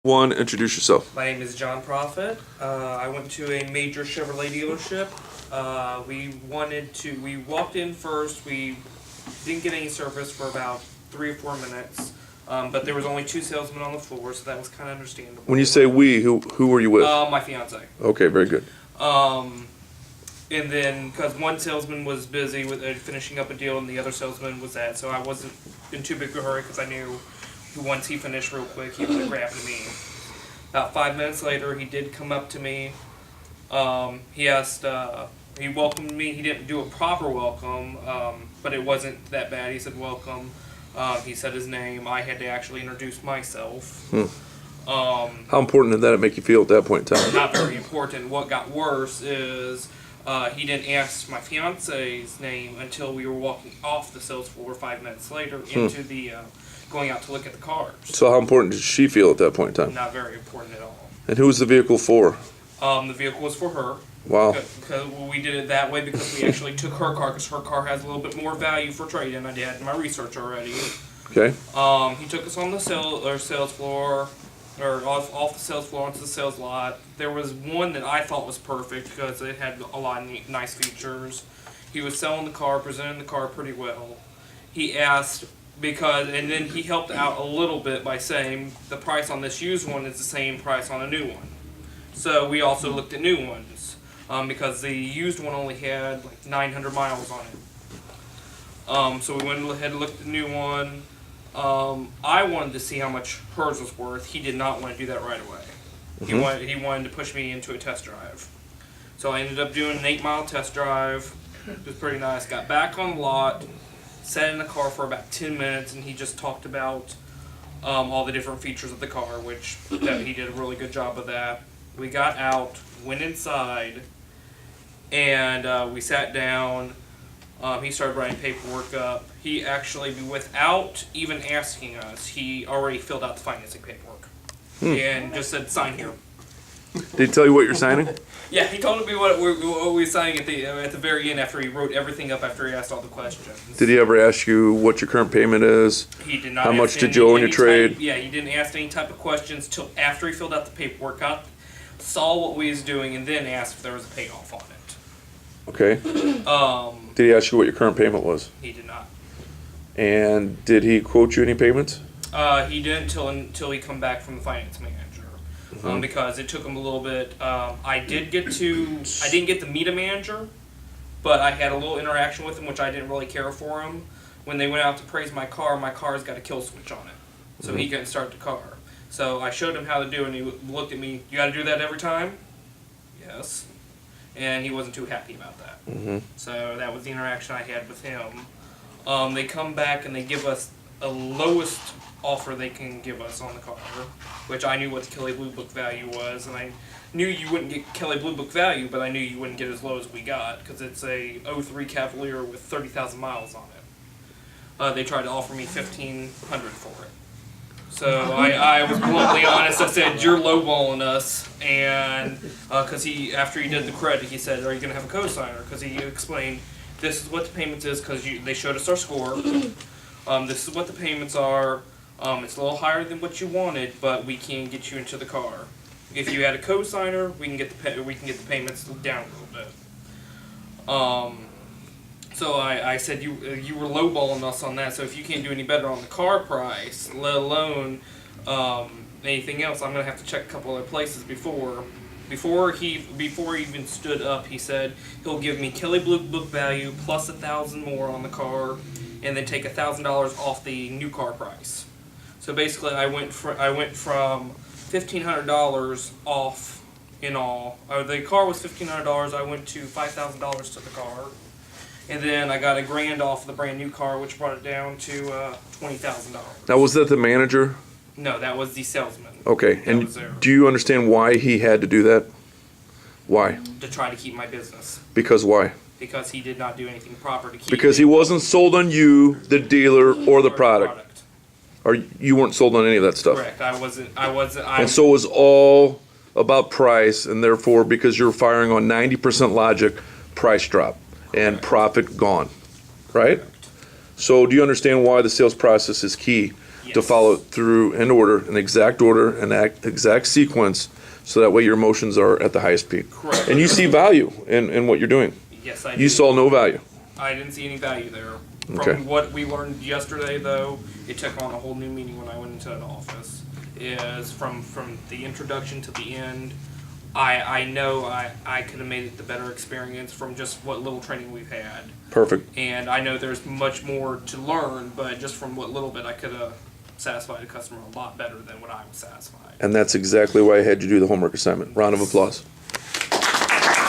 One, introduce yourself. My name is John Prophet. I went to a major Chevrolet dealership. We walked in first. We didn't get any service for about 3 or 4 minutes. But there was only 2 salesmen on the floor, so that was kind of understandable. When you say we, who were you with? My fiance. Okay, very good. And then, because one salesman was busy with finishing up a deal, and the other salesman was at, so I wasn't in too big a hurry because I knew once he finished real quick, he would have grabbed me. About 5 minutes later, he did come up to me. He welcomed me. He didn't do a proper welcome, but it wasn't that bad. He said welcome. He said his name. I had to actually introduce myself. How important did that make you feel at that point in time? Not very important. What got worse is he didn't ask my fiance's name until we were walking off the sales floor 5 minutes later into the going out to look at the cars. So how important did she feel at that point in time? Not very important at all. And who was the vehicle for? The vehicle was for her. Wow. Because we did it that way because we actually took her car because her car has a little bit more value for trade-in. I did my research already. Okay. He took us on the sales floor, or off the sales floor onto the sales lot. There was one that I thought was perfect because it had a lot of nice features. He was selling the car, presenting the car pretty well. He asked and then he helped out a little bit by saying the price on this used one is the same price on a new one. So we also looked at new ones because the used one only had like 900 miles on it. So we went ahead and looked at the new one. I wanted to see how much hers was worth. He did not want to do that right away. He wanted to push me into a test drive. So I ended up doing an 8-mile test drive. It was pretty nice. Got back on the lot, sat in the car for about 10 minutes, and he just talked about all the different features of the car, which he did a really good job of that. We got out, went inside, and we sat down. He started writing paperwork up. He actually, without even asking us, he already filled out the financing paperwork and just said, sign here. Did he tell you what you're signing? Yeah, he told me what we were signing at the very end after he wrote everything up after he asked all the questions. Did he ever ask you what your current payment is? He did not. How much did you owe in your trade? Yeah, he didn't ask any type of questions till after he filled out the paperwork, saw what we was doing, and then asked if there was a payoff on it. Okay. Did he ask you what your current payment was? He did not. And did he quote you any payments? He didn't until he come back from the finance manager. Because it took him a little bit. I didn't get to meet a manager, but I had a little interaction with him, which I didn't really care for him. When they went out to praise my car's got a kill switch on it, so he couldn't start the car. So I showed him how to do it, and he looked at me, you got to do that every time? Yes. And he wasn't too happy about that. So that was the interaction I had with him. They come back and they give us a lowest offer they can give us on the car, which I knew what the Kelley Blue Book value was, and I knew you wouldn't get Kelley Blue Book value, but I knew you wouldn't get as low as we got because it's a 03 Cavalier with 30,000 miles on it. They tried to offer me $1,500 for it. So I was bluntly honest. I said, you're lowballing us, and because after he did the credit, he said, are you going to have a cosigner? Because he explained, this is what the payments is, because they showed us our score. This is what the payments are. It's a little higher than what you wanted, but we can get you into the car. If you had a cosigner, we can get the payments down a little bit. So I said you were lowballing us on that. So if you can't do any better on the car price, let alone anything else, I'm gonna have to check a couple other places before he even stood up. He said he'll give me Kelley Blue Book value plus 1,000 more on the car, and then take $1,000 off the new car price. So basically, I went from $1,500 off in all. The car was $1,500. I went to $5,000 to the car, and then I got $1,000 off the brand new car, which brought it down to $20,000. Now, was that the manager? No, that was the salesman. Okay, and do you understand why he had to do that? Why? To try to keep my business. Because why? Because he did not do anything proper to keep. Because he wasn't sold on you, the dealer, or the product. Or you weren't sold on any of that stuff. Correct. I wasn't. And so it was all about price, and therefore, because you're firing on 90% logic, price drop and profit gone, right? Correct. So do you understand why the sales process is key to Yes. follow it through in order, an exact order, an exact sequence, so that way your emotions are at the highest peak. Correct. And you see value in what you're doing. Yes, I You did. saw no value. I didn't see any value there. From Okay. what we learned yesterday, though, it took on a whole new meaning when I went into an office. Is from the introduction to the end. I know I could have made it the better experience from just what little training we've had. Perfect. And I know there's much more to learn, but just from what little bit I could have satisfied a customer a lot better than what I was satisfied. And that's exactly why I had you do the homework assignment. Round of applause.